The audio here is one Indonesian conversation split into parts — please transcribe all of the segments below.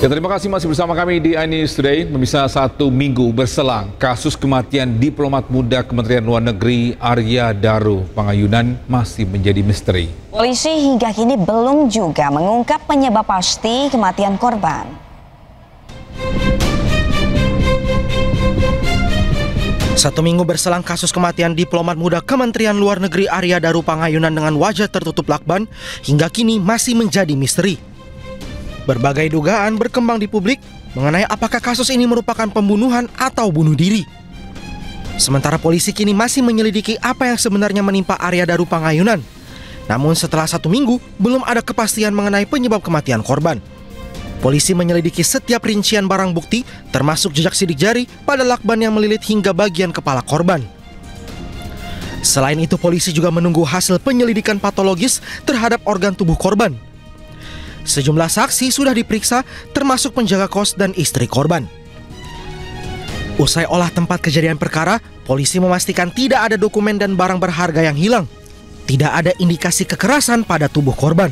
Ya, terima kasih masih bersama kami di iNews Today. Pemirsa, 1 minggu berselang, kasus kematian diplomat muda Kementerian Luar Negeri Arya Daru Pangayunan masih menjadi misteri. Polisi hingga kini belum juga mengungkap penyebab pasti kematian korban. Satu minggu berselang kasus kematian diplomat muda Kementerian Luar Negeri Arya Daru Pangayunan dengan wajah tertutup lakban hingga kini masih menjadi misteri. Berbagai dugaan berkembang di publik mengenai apakah kasus ini merupakan pembunuhan atau bunuh diri. Sementara polisi kini masih menyelidiki apa yang sebenarnya menimpa Arya Daru Pangayunan. Namun setelah 1 minggu belum ada kepastian mengenai penyebab kematian korban. Polisi menyelidiki setiap rincian barang bukti termasuk jejak sidik jari pada lakban yang melilit hingga bagian kepala korban. Selain itu polisi juga menunggu hasil penyelidikan patologis terhadap organ tubuh korban. Sejumlah saksi sudah diperiksa termasuk penjaga kos dan istri korban. Usai olah tempat kejadian perkara, polisi memastikan tidak ada dokumen dan barang berharga yang hilang. Tidak ada indikasi kekerasan pada tubuh korban.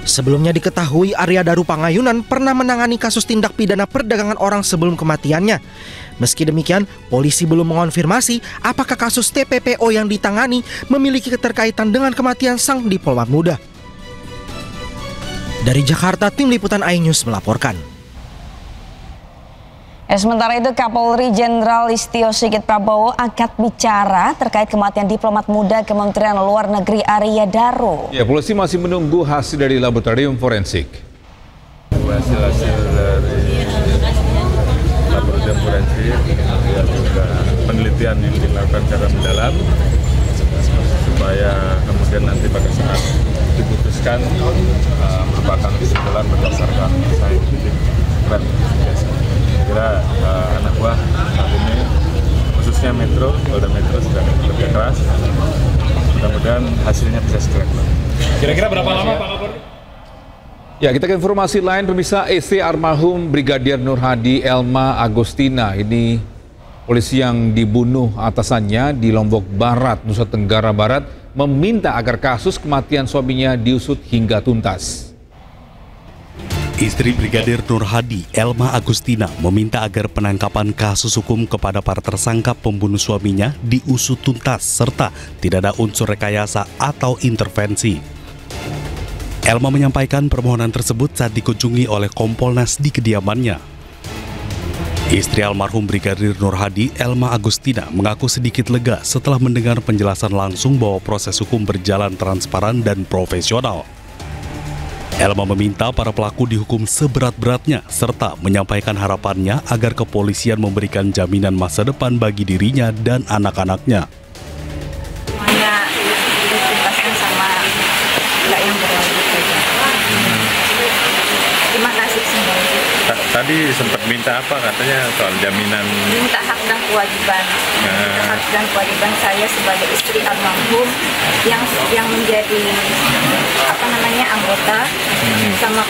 Sebelumnya diketahui Arya Daru Pangayunan pernah menangani kasus tindak pidana perdagangan orang sebelum kematiannya. Meski demikian, polisi belum mengonfirmasi apakah kasus TPPO yang ditangani memiliki keterkaitan dengan kematian sang diplomat muda. Dari Jakarta, tim liputan iNews melaporkan. Sementara itu, Kapolri Jenderal Listio Sigit Prabowo angkat bicara terkait kematian diplomat muda Kementerian Luar Negeri Arya Daru. Ya, polisi masih menunggu hasil dari laboratorium forensik. Hasil dari laboratorium forensik, kemudian juga penelitian yang dilakukan secara mendalam, supaya kemudian nanti pada saat diputuskan merupakan kesimpulan berdasarkan saintifik dan kira anak buah saat ini khususnya Metro, Polda Metro sedang bekerja keras. Mudah-mudahan hasilnya bisa segera keluar. Kira-kira berapa lama Pak Kapolri? Ya, kita ke informasi lain. Pemirsa, istri almarhum Brigadir Nur Hadi Elma Agustina ini polisi yang dibunuh atasannya di Lombok Barat, Nusa Tenggara Barat, meminta agar kasus kematian suaminya diusut hingga tuntas. Istri Brigadir Nur Hadi, Elma Agustina, meminta agar penangkapan kasus hukum kepada para tersangka pembunuh suaminya diusut tuntas serta tidak ada unsur rekayasa atau intervensi. Elma menyampaikan permohonan tersebut saat dikunjungi oleh Kompolnas di kediamannya. Istri almarhum Brigadir Nur Hadi, Elma Agustina, mengaku sedikit lega setelah mendengar penjelasan langsung bahwa proses hukum berjalan transparan dan profesional. Elma meminta para pelaku dihukum seberat-beratnya serta menyampaikan harapannya agar kepolisian memberikan jaminan masa depan bagi dirinya dan anak-anaknya. Semuanya dituntaskan sama nggak yang berlanjut saja. Terima kasih semuanya. Tadi sempat minta apa katanya soal jaminan? Minta hak dan kewajiban. Hak dan kewajiban saya sebagai istri almarhum yang menjadi anggota sama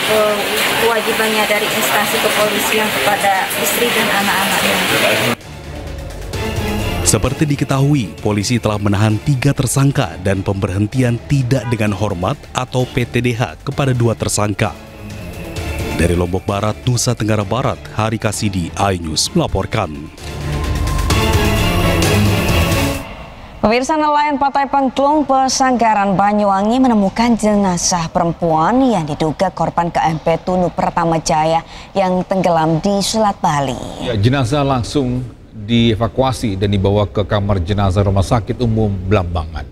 kewajibannya dari instansi kepolisian kepada istri dan anak-anaknya. Seperti diketahui, polisi telah menahan 3 tersangka dan pemberhentian tidak dengan hormat atau PTDH kepada 2 tersangka. Dari Lombok Barat, Nusa Tenggara Barat, Hari Kasidi, iNews melaporkan. Pemirsa, nelayan Pantai Pengklung, Pesanggaran, Banyuwangi menemukan jenazah perempuan yang diduga korban KMP Tunu Pratama Jaya yang tenggelam di Selat Bali. Ya, jenazah langsung dievakuasi dan dibawa ke kamar jenazah Rumah Sakit Umum Blambangan.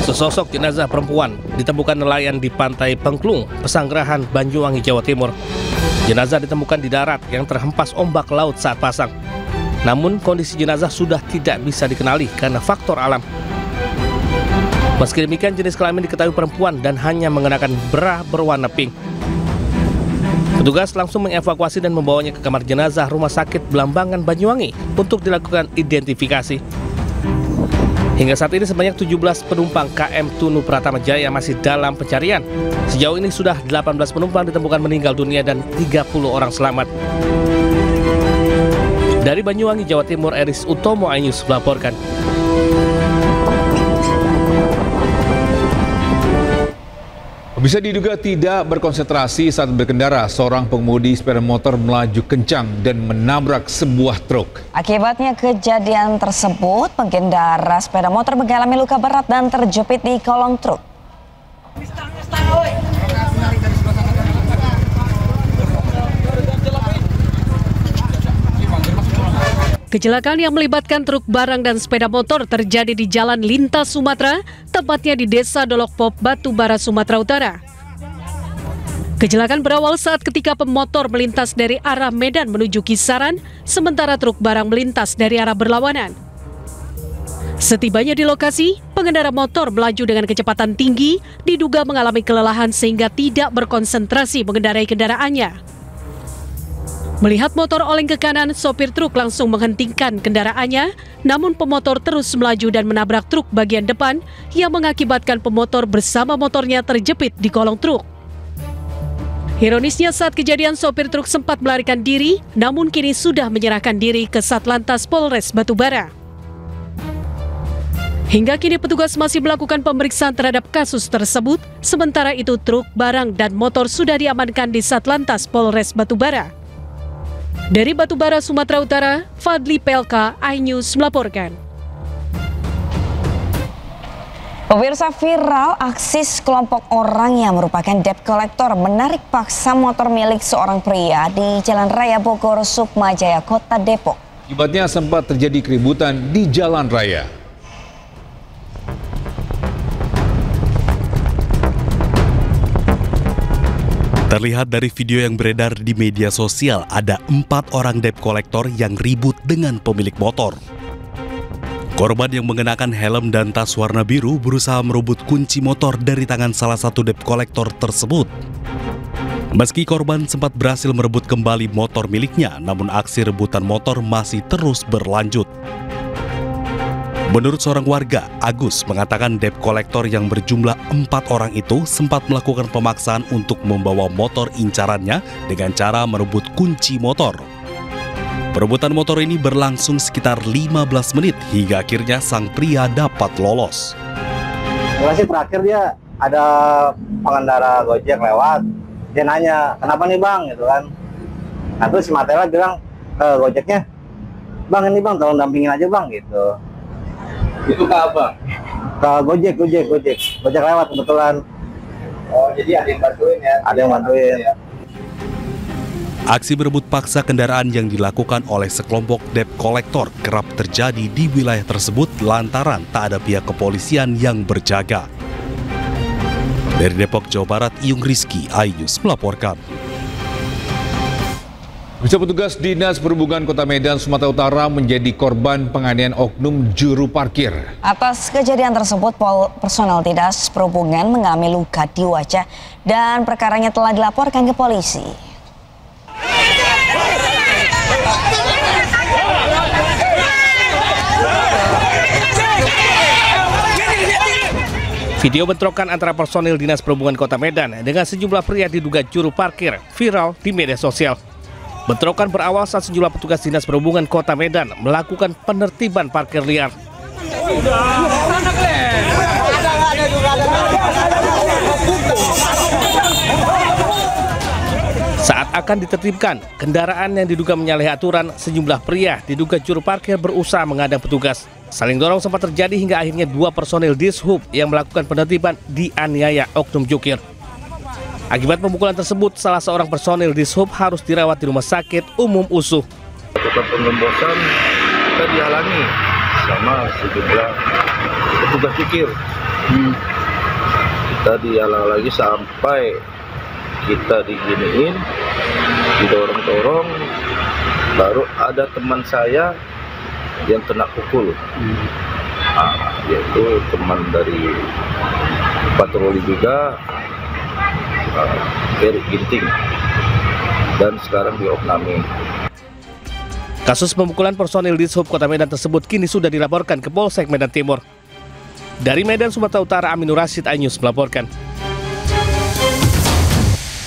Sesosok jenazah perempuan ditemukan nelayan di Pantai Pengklung, Pesanggerahan, Banyuwangi, Jawa Timur. Jenazah ditemukan di darat yang terhempas ombak laut saat pasang. Namun kondisi jenazah sudah tidak bisa dikenali karena faktor alam. Meski demikian, jenis kelamin diketahui perempuan dan hanya mengenakan bra berwarna pink. Petugas langsung mengevakuasi dan membawanya ke kamar jenazah Rumah Sakit Blambangan, Banyuwangi untuk dilakukan identifikasi. Hingga saat ini sebanyak 17 penumpang KM Tunu Pratama Jaya masih dalam pencarian. Sejauh ini sudah 18 penumpang ditemukan meninggal dunia dan 30 orang selamat. Dari Banyuwangi, Jawa Timur, Eris Utomo, iNews melaporkan. Bisa diduga tidak berkonsentrasi saat berkendara, seorang pengemudi sepeda motor melaju kencang dan menabrak sebuah truk. Akibatnya kejadian tersebut, pengendara sepeda motor mengalami luka berat dan terjepit di kolong truk. Kecelakaan yang melibatkan truk barang dan sepeda motor terjadi di Jalan Lintas Sumatera, tepatnya di Desa Dolokpop, Batubara, Sumatera Utara. Kecelakaan berawal saat ketika pemotor melintas dari arah Medan menuju Kisaran, sementara truk barang melintas dari arah berlawanan. Setibanya di lokasi, pengendara motor melaju dengan kecepatan tinggi, diduga mengalami kelelahan sehingga tidak berkonsentrasi mengendarai kendaraannya. Melihat motor oleng ke kanan, sopir truk langsung menghentikan kendaraannya, namun pemotor terus melaju dan menabrak truk bagian depan yang mengakibatkan pemotor bersama motornya terjepit di kolong truk. Ironisnya saat kejadian sopir truk sempat melarikan diri, namun kini sudah menyerahkan diri ke Satlantas Polres Batubara. Hingga kini petugas masih melakukan pemeriksaan terhadap kasus tersebut, sementara itu truk, barang, dan motor sudah diamankan di Satlantas Polres Batubara. Dari Batubara, Sumatera Utara, Fadli PLK, iNews melaporkan. Pemirsa, viral aksi sekelompok orang yang merupakan debt collector menarik paksa motor milik seorang pria di Jalan Raya Bogor, Sukmajaya, Kota Depok. Akibatnya sempat terjadi keributan di jalan raya. Terlihat dari video yang beredar di media sosial, ada 4 orang debt collector yang ribut dengan pemilik motor. Korban yang mengenakan helm dan tas warna biru berusaha merebut kunci motor dari tangan salah satu debt collector tersebut. Meski korban sempat berhasil merebut kembali motor miliknya, namun aksi rebutan motor masih terus berlanjut. Menurut seorang warga, Agus mengatakan debt collector yang berjumlah 4 orang itu sempat melakukan pemaksaan untuk membawa motor incarannya dengan cara merebut kunci motor. Perebutan motor ini berlangsung sekitar 15 menit hingga akhirnya sang pria dapat lolos. Sih terakhir dia ada pengendara Gojek lewat, dia nanya, kenapa nih bang, gitu kan. Nah terus si Matela bilang ke Gojeknya, bang ini bang tolong dampingin aja bang, gitu. Itu ke apa? Ke Gojek lewat kebetulan. Oh, jadi ada yang bantuin ya? Ada yang bantuin. Ya. Aksi berebut paksa kendaraan yang dilakukan oleh sekelompok debt collector kerap terjadi di wilayah tersebut lantaran tak ada pihak kepolisian yang berjaga. Dari Depok, Jawa Barat, Iyung Rizky, iNews melaporkan. Bisa petugas Dinas Perhubungan Kota Medan, Sumatera Utara menjadi korban penganiayaan oknum juru parkir. Atas kejadian tersebut, personel Dinas Perhubungan mengalami luka di wajah dan perkaranya telah dilaporkan ke polisi. Video bentrokan antara personil Dinas Perhubungan Kota Medan dengan sejumlah pria diduga juru parkir viral di media sosial. Bentrokan berawal saat sejumlah petugas Dinas Perhubungan Kota Medan melakukan penertiban parkir liar. Saat akan ditertibkan, kendaraan yang diduga menyalahi aturan, sejumlah pria diduga juru parkir berusaha menghadang petugas. Saling dorong sempat terjadi hingga akhirnya 2 personil Dishub yang melakukan penertiban dianiaya oknum jukir. Akibat pemukulan tersebut, salah seorang personil Dishub harus dirawat di Rumah Sakit Umum Usuh. Lakukan pengembosan, kita dihalangi sama sejumlah petugas jukir. Kita dihalang lagi sampai kita diginiin, didorong-dorong, baru ada teman saya yang kena pukul. Yaitu teman dari patroli juga, Erik Ginting, dan sekarang diopnami. Kasus pemukulan personil Dishub Kota Medan tersebut kini sudah dilaporkan ke Polsek Medan Timur. Dari Medan, Sumatera Utara, Aminur Rashid, iNews melaporkan.